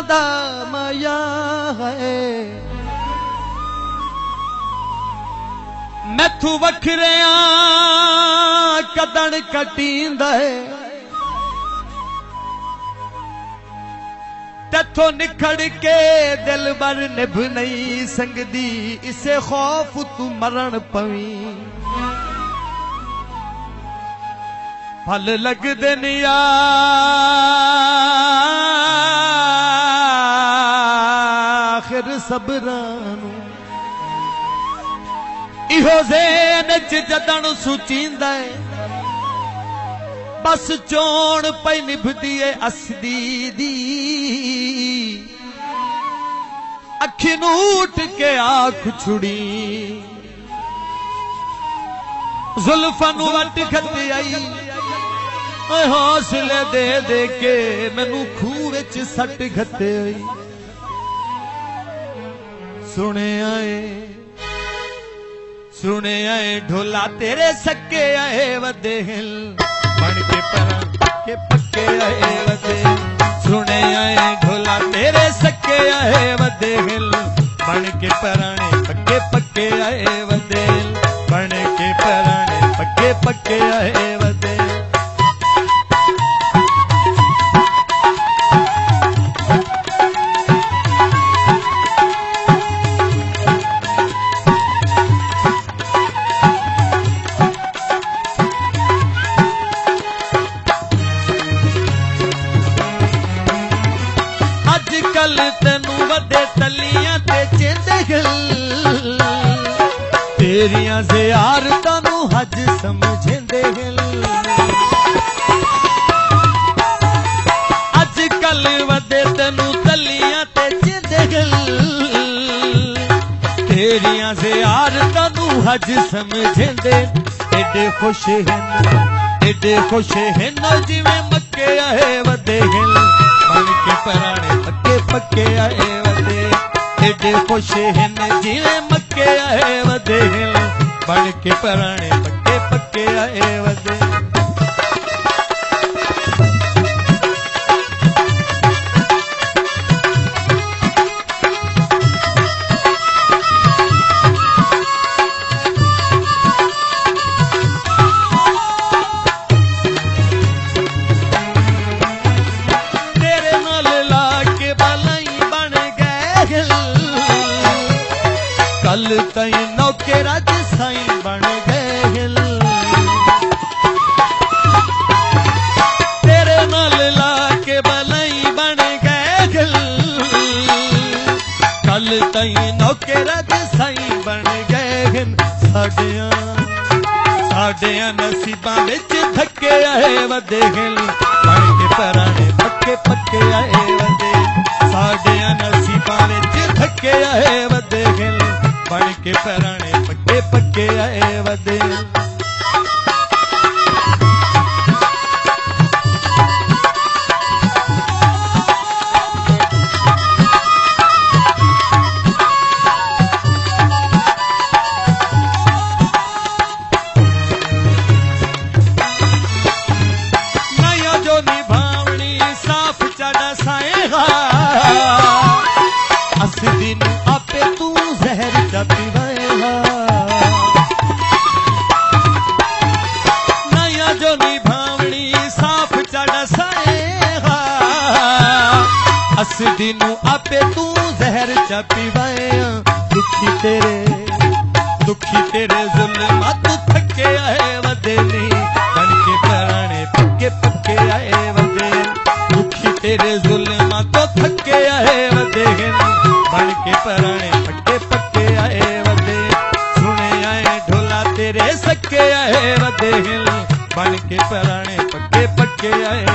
दा माया है मैथू वखरिया कदन कटींदा है तथो निखड़ के दिल बर निभ नहीं संगदी इसे खौफ तू मरण पवी फल लगदे ने आखिर सबरानू इहो ज़हन च जदन सुचींदा है बस चोण पई निभदी है असदी दी अखी नूट के आँख छुड़ी जुल्फां नू वट खती आई हौसले दे दे के मैनू खूह विच सट खते आई सुने आए ढोला तेरे सके आए वदे हिल बन के परां के पक्के आए वदे सुने आए ढोला तेरे सके आए वदे हिल बन के पराने पक्के पक्के आए वदे बन के पराने पक्के पक्के आए वदे कल तेनू वदे तलियां ते चेंदे हिल तेरियां ज़ियारतां नू हज समझेंदे हिल अज कल वदे तेनू तलियां ते चेंदे हिल तेरियां ज़ियारतां नू हज समझेंदे एडे खुश हिन जिवें मक्के आए वदे हिल बन के पराने पक्के पक्के आए वदे एडे खुश हिन जिवें मक्के आए वदे हिल बन के पराने पक्के पक्के आए वदे कल तई नौके राज साईं बन गए हिल तेरे नाल लाके बलाई बन गए हिल कल तई नौके राज साईं बन गए हिल साडियां नसीबां विच धक्के आए वदे हिल बन के पराने पक्के पक्के आए वदे साडियां नसीबां विच धक्के आए वदे हिल बन के पराने पक्के पक्के आए वदे नया जो निभावनी साफ चढ़ा साएगा असदी नू आपे तू जहर नया जो निभावनी साफ चढ़ा साएगा असदी नू आपे तू जहर चा पीवाया दुखी तेरे जुल्मां तू थके आए वदे नी बन के पराने पक्के पक्के आए वदे दुखी तेरे जुल्मां तो थके आए वदे बन के पराने पक्के पक्के आए वदे सुने आए ढोला तेरे सके आए वदे हिल बन के पराने पक्के पक्के आए